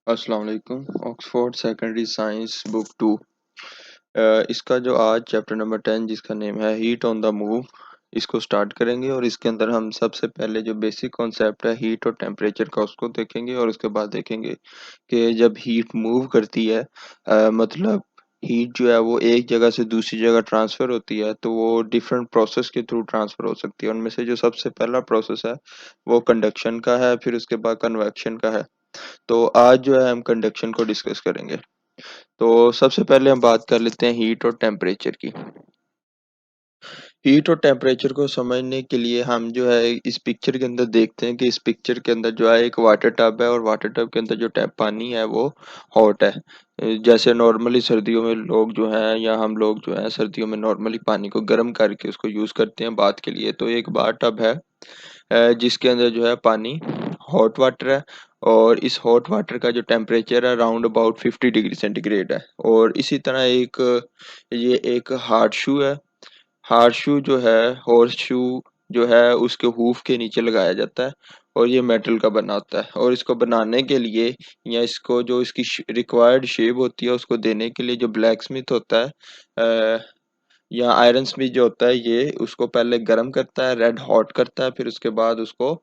अस्सलाम वालेकुम। Oxford secondary science book 2। इसका जो आज चैप्टर नंबर 10 जिसका नेम है हीट ऑन द मूव, इसको स्टार्ट करेंगे और इसके अंदर हम सबसे पहले जो बेसिक कॉन्सेप्ट है हीट और टेम्परेचर का उसको देखेंगे और उसके बाद देखेंगे कि जब हीट मूव करती है, मतलब हीट जो है वो एक जगह से दूसरी जगह ट्रांसफ़र होती है, तो वो डिफरेंट प्रोसेस के थ्रू ट्रांसफ़र हो सकती है। उनमें से जो सबसे पहला प्रोसेस है वो कंडक्शन का है, फिर उसके बाद कन्वेक्शन का है। तो आज जो है हम कंडक्शन को डिस्कस करेंगे। तो सबसे पहले हम बात कर लेते हैं हीट और टेम्परेचर की। हीट और टेम्परेचर को समझने के लिए हम जो है इस पिक्चर के अंदर देखते हैं कि इस पिक्चर के अंदर जो है एक वाटर टब है और वाटर टब के अंदर जो टैप पानी है वो हॉट है। जैसे नॉर्मली सर्दियों में लोग जो हैं या हम लोग जो हैं सर्दियों में नॉर्मली पानी को गर्म करके उसको यूज़ करते हैं बाथ के लिए। तो एक बाथ टब है जिसके अंदर जो है पानी हॉट वाटर है और इस हॉट वाटर का जो टेम्परेचर है अराउंड अबाउट 50 डिग्री सेंटीग्रेड है। और इसी तरह ये एक हार्ड शू है। हार्ड शू जो है हॉर्स शू जो है उसके हूफ के नीचे लगाया जाता है और ये मेटल का बना होता है। और इसको बनाने के लिए या इसको जो इसकी रिक्वायर्ड शेप होती है उसको देने के लिए जो ब्लैक स्मिथ होता है या आयरन स्मिथ जो होता है ये उसको पहले गर्म करता है, रेड हॉट करता है, फिर उसके बाद उसको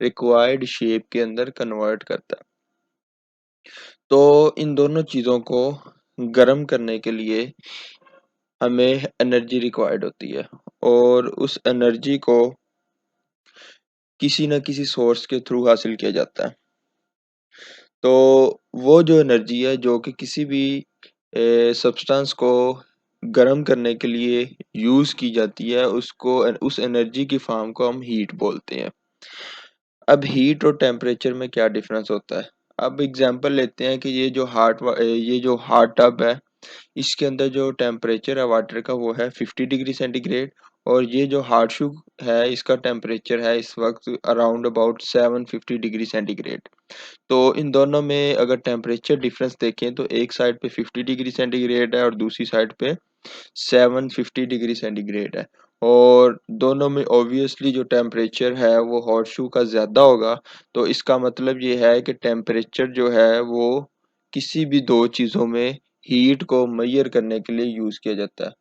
रिक्वायर्ड शेप के अंदर कन्वर्ट करता है। तो इन दोनों चीज़ों को गर्म करने के लिए हमें एनर्जी रिक्वायर्ड होती है और उस एनर्जी को किसी न किसी सोर्स के थ्रू हासिल किया जाता है। तो वो जो एनर्जी है जो कि किसी भी सब्सटेंस को गर्म करने के लिए यूज़ की जाती है उसको उस एनर्जी की फॉर्म को हम हीट बोलते हैं। अब हीट और टेम्परेचर में क्या डिफरेंस होता है? अब एग्जांपल लेते हैं कि ये जो हॉट टब है इसके अंदर जो टेम्परेचर है वाटर का वो है 50 डिग्री सेंटीग्रेड और ये जो हॉट शू है इसका टेम्परेचर है इस वक्त अराउंड अबाउट 750 डिग्री सेंटीग्रेड। तो इन दोनों में अगर टेम्परेचर डिफरेंस देखें तो एक साइड पे 50 डिग्री सेंटीग्रेड है और दूसरी साइड पे 750 डिग्री सेंटीग्रेड है। और दोनों में ऑब्वियसली जो टेम्परेचर है वो हॉट शू का ज़्यादा होगा। तो इसका मतलब ये है कि टेम्परेचर जो है वो किसी भी दो चीज़ों में हीट को मेजर करने के लिए यूज़ किया जाता है।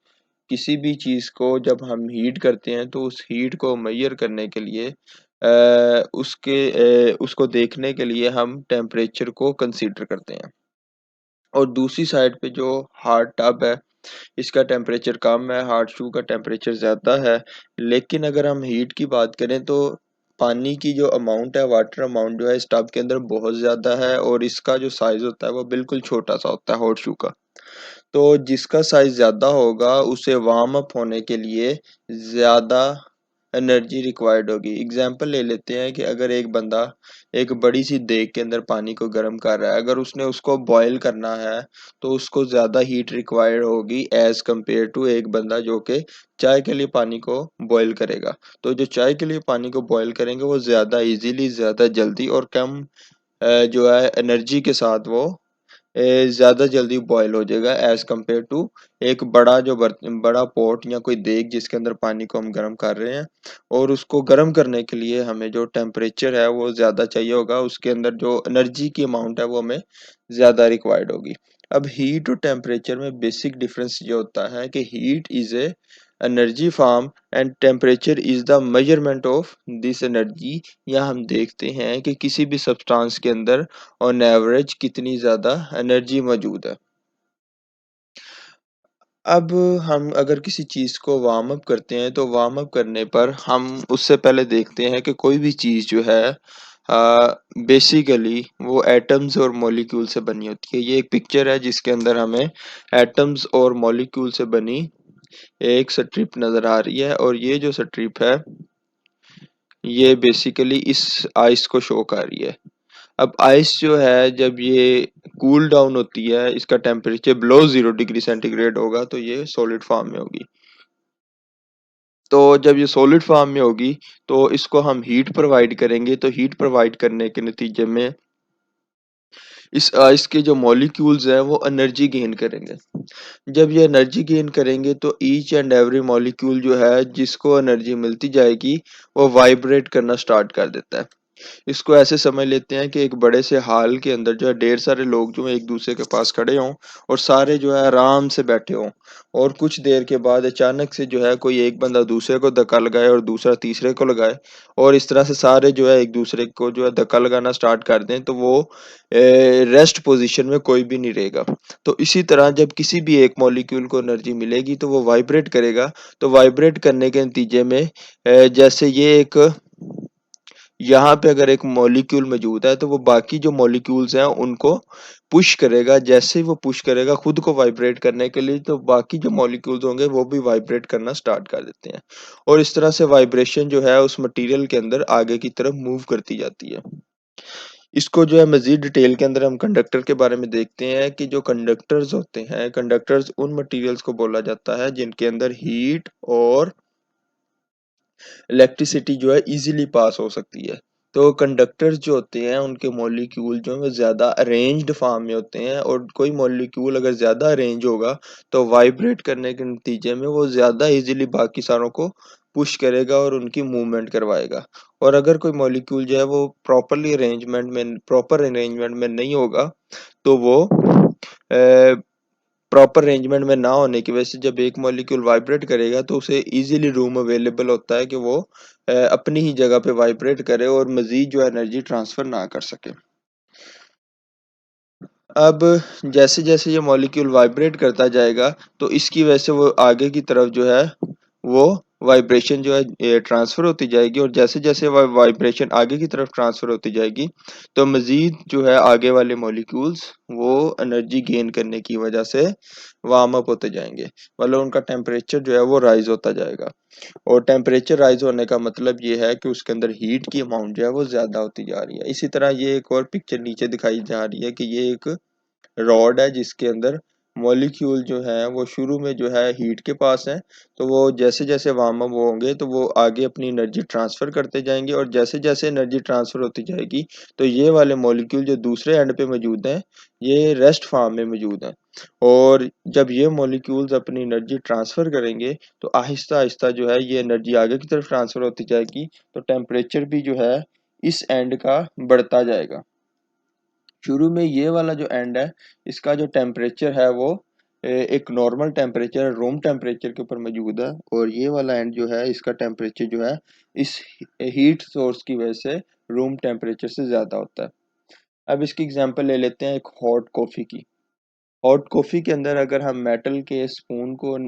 किसी भी चीज़ को जब हम हीट करते हैं तो उस हीट को मेजर करने के लिए उसको देखने के लिए हम टेम्परेचर को कंसीडर करते हैं। और दूसरी साइड पे जो हॉट टब है इसका टेम्परेचर कम है, हॉट शू का टेम्परेचर ज़्यादा है। लेकिन अगर हम हीट की बात करें तो पानी की जो अमाउंट है, वाटर अमाउंट जो है इस टब के अंदर बहुत ज़्यादा है और इसका जो साइज़ होता है वो बिल्कुल छोटा-सा होता है हॉट शू का। तो जिसका साइज़ ज़्यादा होगा उसे वार्म अप होने के लिए ज़्यादा एनर्जी रिक्वायर्ड होगी। एग्ज़ाम्पल ले लेते हैं कि अगर एक बंदा एक बड़ी-सी देग के अंदर पानी को गर्म कर रहा है, अगर उसने उसको बॉयल करना है, तो उसको ज़्यादा हीट रिक्वायर्ड होगी एज़ कम्पेयर टू एक बंदा जो कि चाय के लिए पानी को बॉयल करेगा। तो जो चाय के लिए पानी को बॉयल करेंगे वो ज़्यादा ईज़िली, ज़्यादा जल्दी और कम जो है एनर्जी के साथ वो ज़्यादा जल्दी बॉयल हो जाएगा एज़ कम्पेयर टू एक बड़ा पॉट या कोई देग जिसके अंदर पानी को हम गर्म कर रहे हैं और उसको गर्म करने के लिए हमें जो टेम्परेचर है वो ज़्यादा चाहिए होगा, उसके अंदर जो एनर्जी की अमाउंट है वो हमें ज़्यादा रिक्वायर्ड होगी। अब हीट और टेम्परेचर में बेसिक डिफरेंस ये होता है कि heat is a energy form and temperature is the measurement of this energy. या हम देखते हैं कि किसी भी सब्सटेंस के अंदर ऑन एवरेज कितनी ज़्यादा एनर्जी मौजूद है। अब हम अगर किसी चीज़ को वार्म अप करते हैं तो वार्म अप करने पर हम उससे पहले देखते हैं कि कोई भी चीज़ जो है बेसिकली वो एटम्स और मॉलिक्यूल से बनी होती है। ये एक पिक्चर है जिसके अंदर हमें एटम्स और मॉलिक्यूल से बनी एक स्ट्रिप नज़र आ रही है और ये जो स्ट्रिप है ये बेसिकली इस आइस को शो कर रही है। अब आइस जो है जब ये कूल डाउन होती है इसका टेम्परेचर बिलो 0 डिग्री सेंटीग्रेड होगा तो ये सॉलिड फॉर्म में होगी। तो जब ये सॉलिड फॉर्म में होगी तो इसको हम हीट प्रोवाइड करेंगे तो हीट प्रोवाइड करने के नतीजे में इस आइस के जो मॉलिक्यूल्स हैं वो एनर्जी गेन करेंगे। जब ये एनर्जी गेन करेंगे तो ईच एंड एवरी मॉलिक्यूल जो है जिसको एनर्जी मिलती जाएगी वो वाइब्रेट करना स्टार्ट कर देता है। इसको ऐसे समझ लेते हैं कि एक बड़े से हॉल के अंदर जो है ढेर सारे लोग जो है एक दूसरे के पास खड़े हों और सारे जो है आराम से बैठे हों और कुछ देर के बाद अचानक से जो है कोई एक बंदा दूसरे को धक्का लगाए और दूसरा तीसरे को लगाए और इस तरह से सारे जो है एक दूसरे को जो है धक्का लगाना स्टार्ट कर दें तो वो रेस्ट पोजीशन में कोई भी नहीं रहेगा। तो इसी तरह जब किसी भी एक मॉलिक्यूल को एनर्जी मिलेगी तो वो वाइब्रेट करेगा। तो वाइब्रेट करने के नतीजे में जैसे ये एक यहाँ पे अगर एक मॉलिक्यूल मौजूद है तो वो बाकी जो मॉलिक्यूल्स हैं उनको पुश करेगा। जैसे ही वो पुश करेगा खुद को वाइब्रेट करने के लिए तो बाकी जो मॉलिक्यूल्स होंगे वो भी वाइब्रेट करना स्टार्ट कर देते हैं और इस तरह से वाइब्रेशन जो है उस मटेरियल के अंदर आगे की तरफ मूव करती जाती है। इसको जो है मजीद डिटेल के अंदर हम कंडक्टर के बारे में देखते हैं कि जो कंडक्टर्स होते हैं, कंडक्टर्स उन मटेरियल्स को बोला जाता है जिनके अंदर हीट और इलेक्ट्रिसिटी जो है इजीली पास हो सकती है। तो कंडक्टर्स जो होते हैं उनके मॉलिक्यूल जो है वो ज़्यादा अरेंज्ड फॉर्म में होते हैं और कोई मॉलिक्यूल अगर ज़्यादा अरेंज होगा तो वाइब्रेट करने के नतीजे में वो ज़्यादा इजीली बाकी सारों को पुश करेगा और उनकी मूवमेंट करवाएगा। और अगर कोई मॉलिक्यूल जो है वो प्रॉपर अरेंजमेंट में नहीं होगा तो वो प्रॉपर अरेंजमेंट में ना होने की वजह से जब एक मॉलिक्यूल वाइब्रेट करेगा तो उसे इजीली रूम अवेलेबल होता है कि वो अपनी ही जगह पे वाइब्रेट करे और मजीद जो एनर्जी ट्रांसफर ना कर सके। अब जैसे जैसे ये मॉलिक्यूल वाइब्रेट करता जाएगा तो इसकी वजह से वो आगे की तरफ जो है वो वाइब्रेशन जो है ट्रांसफर होती जाएगी और जैसे जैसे वाइब्रेशन आगे की तरफ ट्रांसफर होती जाएगी तो मजीद जो है आगे वाले मॉलिक्यूल्स वो एनर्जी गेन करने की वजह से वार्म अप होते जाएंगे। मतलब उनका टेम्परेचर जो है वो राइज होता जाएगा और टेम्परेचर राइज होने का मतलब ये है कि उसके अंदर हीट की अमाउंट जो है वो ज्यादा होती जा रही है। इसी तरह ये एक और पिक्चर नीचे दिखाई जा रही है कि ये एक रॉड है जिसके अंदर मॉलिक्यूल जो है वो शुरू में जो है हीट के पास है तो वो जैसे जैसे वार्म अप होंगे तो वो आगे अपनी एनर्जी ट्रांसफर करते जाएंगे और जैसे जैसे एनर्जी ट्रांसफर होती जाएगी तो ये वाले मॉलिक्यूल जो दूसरे एंड पे मौजूद हैं ये रेस्ट फॉर्म में मौजूद हैं और जब ये मॉलिक्यूल्स अपनी एनर्जी ट्रांसफर करेंगे तो आहिस्ता आहिस्ता जो है ये एनर्जी आगे की तरफ ट्रांसफर होती जाएगी तो टेम्परेचर भी जो है इस एंड का बढ़ता जाएगा। शुरू में ये वाला जो एंड है इसका जो टेम्परेचर है वो एक नॉर्मल टेम्परेचर रूम टेम्परेचर के ऊपर मौजूद है और ये वाला एंड जो है इसका टेम्परेचर जो है इस हीट सोर्स की वजह से रूम टेम्परेचर से ज़्यादा होता है। अब इसकी एग्जांपल ले लेते हैं एक हॉट कॉफ़ी की। हॉट कॉफ़ी के अंदर अगर हम मेटल के स्पून को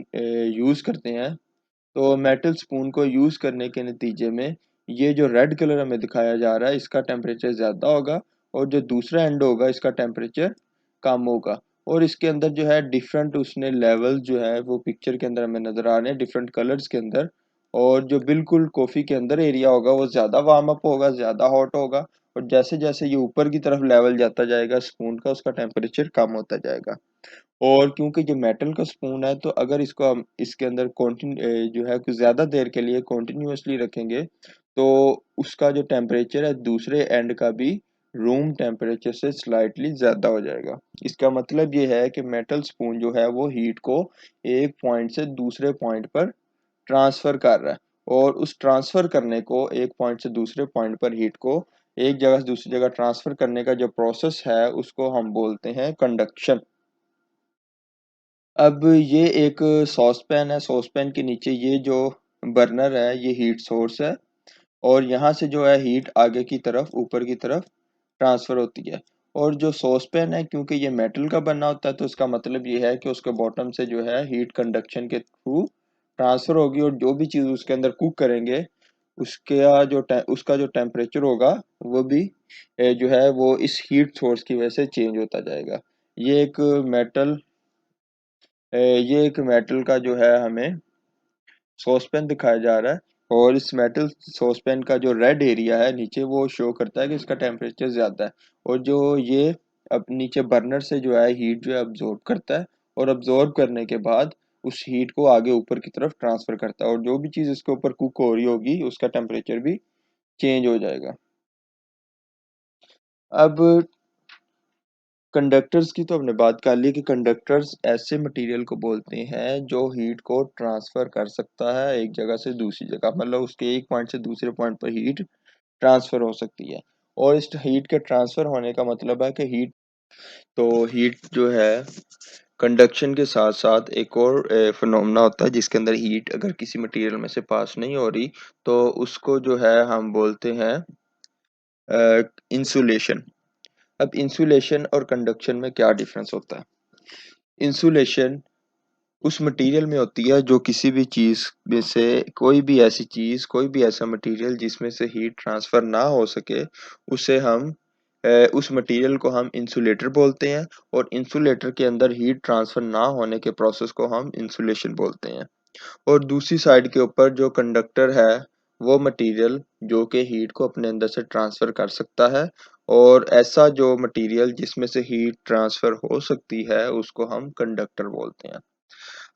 यूज़ करते हैं तो मेटल स्पून को यूज़ करने के नतीजे में ये जो रेड कलर हमें दिखाया जा रहा है इसका टेम्परेचर ज़्यादा होगा और जो दूसरा एंड होगा इसका टेम्परेचर कम होगा और इसके अंदर जो है डिफरेंट उसने लेवल जो है वो पिक्चर के अंदर हमें नज़र आ रहे हैं डिफरेंट कलर्स के अंदर। और जो बिल्कुल कॉफ़ी के अंदर एरिया होगा वो ज़्यादा वार्म अप होगा, ज़्यादा हॉट होगा और जैसे जैसे ये ऊपर की तरफ लेवल जाता जाएगा स्पून का उसका टेम्परेचर कम होता जाएगा। और क्योंकि जो मेटल का स्पून है तो अगर इसको हम इसके अंदर जो है कुछ ज़्यादा देर के लिए कॉन्टिन्यूसली रखेंगे तो उसका जो टेम्परेचर है दूसरे एंड का भी रूम टेम्परेचर से स्लाइटली ज़्यादा हो जाएगा। इसका मतलब ये है कि मेटल स्पून जो है वो हीट को एक पॉइंट से दूसरे पॉइंट पर ट्रांसफ़र कर रहा है और उस ट्रांसफ़र करने को एक पॉइंट से दूसरे पॉइंट पर हीट को एक जगह से दूसरी जगह ट्रांसफ़र करने का जो प्रोसेस है उसको हम बोलते हैं कंडक्शन। अब ये एक सॉस पैन है, सॉस पैन के नीचे ये जो बर्नर है ये हीट सोर्स है और यहाँ से जो है हीट आगे की तरफ ऊपर की तरफ ट्रांसफ़र होती है। और जो सॉस पैन है क्योंकि ये मेटल का बना होता है तो इसका मतलब ये है कि उसके बॉटम से जो है हीट कंडक्शन के थ्रू ट्रांसफ़र होगी और जो भी चीज़ उसके अंदर कुक करेंगे उसका जो टेम्परेचर होगा वो भी जो है वो इस हीट सोर्स की वजह से चेंज होता जाएगा। ये एक मेटल ये एक मेटल का जो है हमें सॉसपैन दिखाया जा रहा है और इस मेटल सॉसपैन का जो रेड एरिया है नीचे वो शो करता है कि इसका टेम्परेचर ज़्यादा है और जो ये अब नीचे बर्नर से जो है हीट जो है अब्जॉर्ब करता है और अब्जॉर्ब करने के बाद उस हीट को आगे ऊपर की तरफ ट्रांसफ़र करता है और जो भी चीज़ इसके ऊपर कुक हो रही होगी उसका टेम्परेचर भी चेंज हो जाएगा। अब कंडक्टर्स की तो हमने बात कर ली कि कंडक्टर्स ऐसे मटेरियल को बोलते हैं जो हीट को ट्रांसफर कर सकता है एक जगह से दूसरी जगह। मतलब उसके एक पॉइंट से दूसरे पॉइंट पर हीट ट्रांसफ़र हो सकती है। और इस हीट के ट्रांसफ़र होने का मतलब है कि हीट जो है कंडक्शन के साथ-साथ एक और फिनोमेना होता है जिसके अंदर हीट अगर किसी मटेरियल में से पास नहीं हो रही तो उसको जो है हम बोलते हैं इंसुलेशन। अब इंसुलेशन और कंडक्शन में क्या डिफरेंस होता है? इंसुलेशन उस मटेरियल में होती है जो किसी भी चीज़ में से कोई भी ऐसा मटेरियल जिसमें से हीट ट्रांसफ़र ना हो सके उसे हम उस मटेरियल को हम इंसुलेटर बोलते हैं और इंसुलेटर के अंदर हीट ट्रांसफ़र ना होने के प्रोसेस को हम इंसुलेशन बोलते हैं। और दूसरी साइड के ऊपर जो कंडक्टर है वो मटेरियल जो कि हीट को अपने अंदर से ट्रांसफ़र कर सकता है और ऐसा जो मटेरियल जिसमें से हीट ट्रांसफ़र हो सकती है उसको हम कंडक्टर बोलते हैं।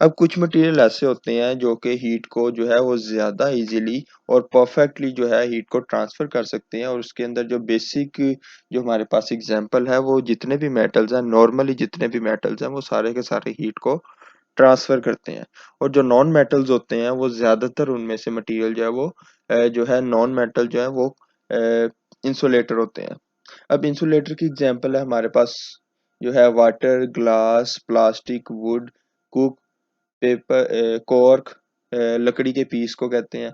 अब कुछ मटेरियल ऐसे होते हैं जो कि हीट को जो है वो ज़्यादा इजीली और परफेक्टली जो है हीट को ट्रांसफ़र कर सकते हैं और उसके अंदर जो बेसिक जो हमारे पास एग्जांपल है वो जितने भी मेटल्स हैं नॉर्मली जितने भी मेटल्स हैं वो सारे के सारे हीट को ट्रांसफ़र करते हैं और जो नॉन मेटल्स होते हैं वो ज़्यादातर उनमें से मटेरियल जो है वो जो है नॉन मेटल जो है वो इंसुलेटर होते हैं। अब इंसुलेटर की एग्जांपल है हमारे पास जो है वाटर, ग्लास, प्लास्टिक, वुड, कुक पेपर कॉर्क लकड़ी के पीस को कहते हैं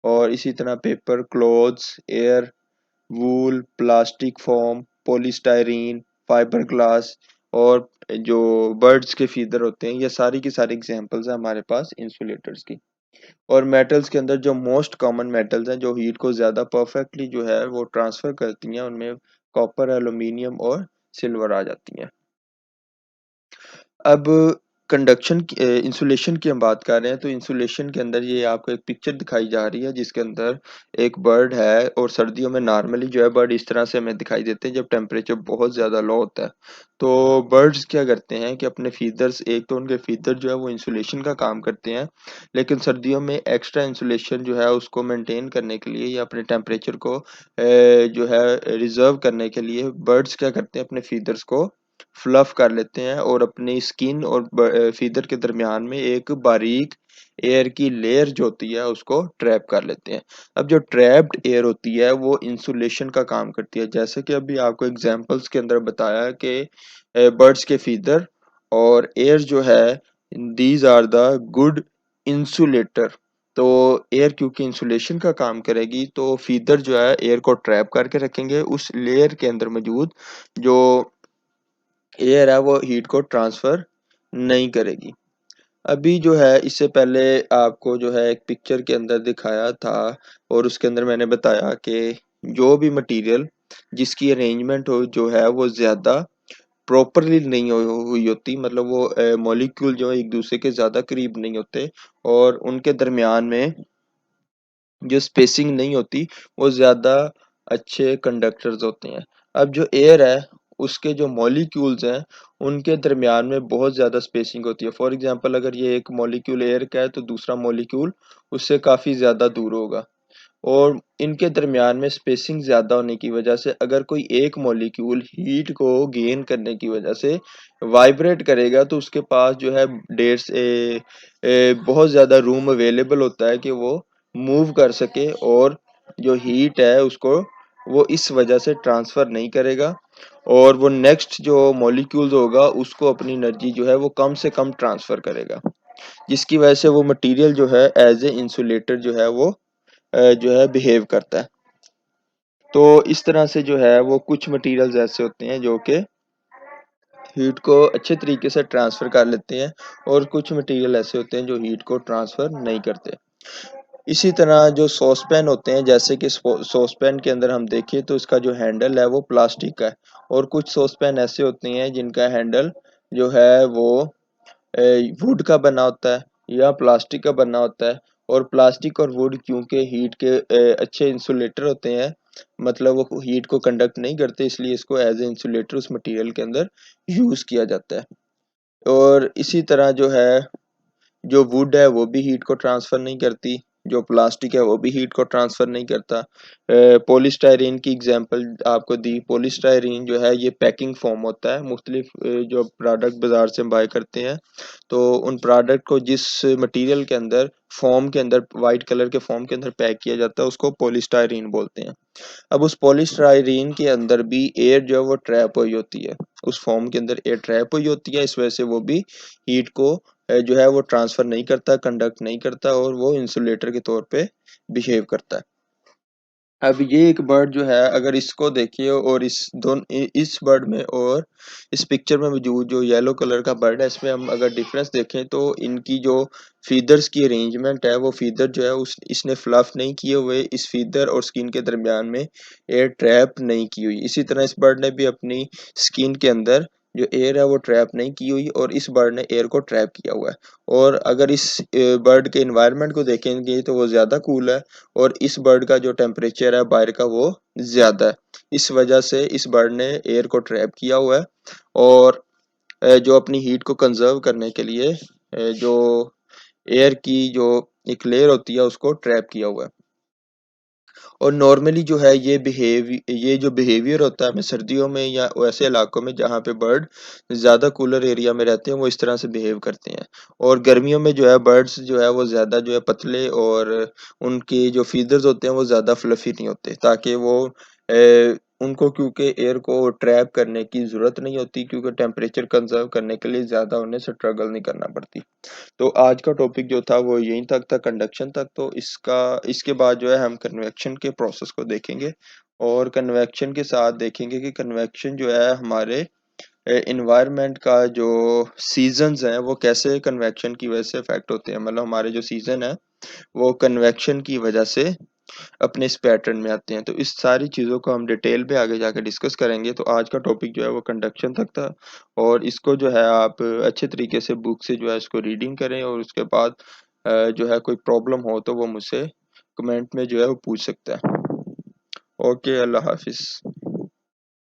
और इसी तरह paper, clothes, air, wool, plastic foam, polystyrene, fibre glass और जो बर्ड्स के फीदर होते हैं ये सारी की सारी एग्जांपल्स हैं हमारे पास इंसुलेटर्स की। और मेटल्स के अंदर जो मोस्ट कॉमन मेटल्स हैं जो हीट को ज़्यादा परफेक्टली जो है वो ट्रांसफ़र करती हैं उनमें कॉपर, एल्यूमीनियम और सिल्वर आ जाती हैं। अब इंसुलेशन की हम बात कर रहे हैं तो इंसुलेशन के अंदर ये आपको एक पिक्चर दिखाई जा रही है जिसके अंदर एक बर्ड है और सर्दियों में नॉर्मली जो है बर्ड इस तरह से हमें दिखाई देते हैं जब टेम्परेचर बहुत ज़्यादा लो होता है। तो बर्ड्स क्या करते हैं कि अपने फीदर्स एक तो उनके फीदर जो है वो इंसुलेशन का काम करते हैं, लेकिन सर्दियों में एक्स्ट्रा इंसुलेशन जो है उसको मेंटेन करने के लिए या अपने टेम्परेचर को जो है रिज़र्व करने के लिए बर्ड्स क्या करते हैं अपने फीदर्स को फ्लफ़ कर लेते हैं और अपनी स्किन और फीदर के दरमियान में एक बारीक एयर की लेयर जो होती है उसको ट्रैप कर लेते हैं। अब जो ट्रैप्ड एयर होती है वो इंसुलेशन का काम करती है। जैसे कि अभी आपको एग्ज़ाम्पल्स के अंदर बताया कि बर्ड्स के फीदर और एयर जो है these are the good insulator. तो एयर क्योंकि इंसुलेशन का काम करेगी तो फीदर जो है एयर को ट्रैप करके रखेंगे उस लेयर के अंदर मौजूद जो एयर है वो हीट को ट्रांसफ़र नहीं करेगी। अभी जो है इससे पहले आपको जो है एक पिक्चर के अंदर दिखाया था और उसके अंदर मैंने बताया कि जो भी मटेरियल जिसकी अरेंजमेंट हो जो है वो ज़्यादा प्रॉपरली नहीं हुई होती मतलब वो मॉलिक्यूल जो है एक दूसरे के ज़्यादा करीब नहीं होते और उनके दरमियान में जो स्पेसिंग नहीं होती वो ज़्यादा अच्छे कंडक्टर्स होते हैं। अब जो एयर है उसके जो मॉलिक्यूल्स हैं उनके दरमियान में बहुत ज़्यादा स्पेसिंग होती है। फॉर एग्ज़ाम्पल अगर ये एक मॉलिक्यूल एयर का है तो दूसरा मॉलिक्यूल उससे काफ़ी ज़्यादा दूर होगा और इनके दरमियान में स्पेसिंग ज़्यादा होने की वजह से अगर कोई एक मॉलिक्यूल हीट को गेन करने की वजह से वाइब्रेट करेगा तो उसके पास जो है बहुत ज़्यादा रूम अवेलेबल होता है कि वो मूव कर सके और जो हीट है उसको वो इस वजह से ट्रांसफ़र नहीं करेगा और वो नेक्स्ट जो मॉलिक्यूल्स होगा उसको अपनी एनर्जी जो है वो कम से कम ट्रांसफ़र करेगा। जिसकी वजह से वो मटेरियल जो है एज़ ए इंसुलेटर जो है वो जो है बिहेव करता है। तो इस तरह से जो है वो कुछ मटेरियल्स ऐसे होते हैं जो कि हीट को अच्छे तरीके से ट्रांसफ़र कर लेते हैं और कुछ मटेरियल ऐसे होते हैं जो हीट को ट्रांसफ़र नहीं करते। इसी तरह जो सॉसपैन होते हैं जैसे कि सॉसपैन के अंदर हम देखें तो इसका जो हैंडल है वो प्लास्टिक का है और कुछ सॉसपैन ऐसे होते हैं जिनका हैंडल जो है वो वुड का बना होता है या प्लास्टिक का बना होता है और प्लास्टिक और वुड क्योंकि हीट के अच्छे इंसुलेटर होते हैं मतलब वो हीट को कंडक्ट नहीं करते इसलिए इसको एज ए इंसुलेटर उस मटेरियल के अंदर यूज़ किया जाता है। और इसी तरह जो है जो वुड है वो भी हीट को ट्रांसफ़र नहीं करती, जो प्लास्टिक है वो भी हीट को ट्रांसफ़र नहीं करता। पॉलीस्टाइरीन की एग्ज़ाम्पल आपको दी, पॉलीस्टाइरीन जो है ये पैकिंग फ़ोम होता है, मुख्तलिफ जो प्रोडक्ट बाज़ार से हम बाय करते हैं, तो उन प्रोडक्ट को जिस मटीरियल के अंदर फॉर्म के अंदर, वाइट कलर के फॉर्म के अंदर पैक किया जाता है, उसको पॉलीस्टायरीन बोलते हैं। अब उस पॉलीस्टायरीन के अंदर भी एयर जो है वो ट्रैप हुई होती है, उस फॉर्म के अंदर एयर ट्रैप हुई होती है, इस वजह से वो भी हीट को जो है वो ट्रांसफर नहीं करता, कंडक्ट नहीं करता, और वो इंसुलेटर के तौर पे बिहेव करता है। अब ये एक बर्ड जो है, अगर इसको देखिए और इस बर्ड में और इस पिक्चर में मौजूद जो येलो कलर का बर्ड है, इसमें हम अगर डिफरेंस देखें तो इनकी जो फीदर्स की अरेंजमेंट है, वो फीदर जो है उस इसने फ्लफ नहीं किए हुए, इस फीदर और स्किन के दरमियान में एयर ट्रैप नहीं की हुई। इसी तरह इस बर्ड ने भी अपनी स्किन के अंदर जो एयर है वो ट्रैप नहीं की हुई, और इस बर्ड ने एयर को ट्रैप किया हुआ है। और अगर इस बर्ड के इन्वायरमेंट को देखेंगे तो वो ज़्यादा कूल है, और इस बर्ड का जो टेम्परेचर है बाहर का वो ज़्यादा है। इस वजह से इस बर्ड ने एयर को ट्रैप किया हुआ है, और जो अपनी हीट को कंजर्व करने के लिए जो एयर की जो एक लेयर होती है उसको ट्रैप किया हुआ है। और नॉर्मली जो है ये जो बिहेवियर होता है हमें सर्दियों में या वैसे इलाकों में जहाँ पे बर्ड ज़्यादा कूलर एरिया में रहते हैं, वो इस तरह से बिहेव करते हैं। और गर्मियों में जो है बर्ड्स जो है वो ज़्यादा जो है पतले, और उनके जो फीदर्स होते हैं वो ज़्यादा फ्लफी नहीं होते, ताकि वो उनको क्योंकि एयर को ट्रैप करने की ज़रूरत नहीं होती, क्योंकि टेम्परेचर कंजर्व करने के लिए ज़्यादा उन्हें स्ट्रगल नहीं करना पड़ती। तो आज का टॉपिक जो था वो यहीं तक था, कंडक्शन तक। तो इसके बाद जो है हम कन्वेक्शन के प्रोसेस को देखेंगे, और कन्वेक्शन के साथ देखेंगे कि कन्वेक्शन जो है हमारे इन्वायरमेंट का जो सीजन्स हैं वो कैसे कन्वेक्शन की वजह से इफेक्ट होते हैं। मतलब हमारे जो सीजन है वो कन्वेक्शन की वजह से अपने इस पैटर्न में आते हैं। तो इस सारी चीज़ों को हम डिटेल पे आगे जाकर डिस्कस करेंगे। तो आज का टॉपिक जो है वो कंडक्शन तक था, और इसको जो है आप अच्छे तरीके से बुक से जो है इसको रीडिंग करें, और उसके बाद जो है कोई प्रॉब्लम हो तो वो मुझसे कमेंट में जो है वो पूछ सकता है। ओके, अल्लाह हाफिज़।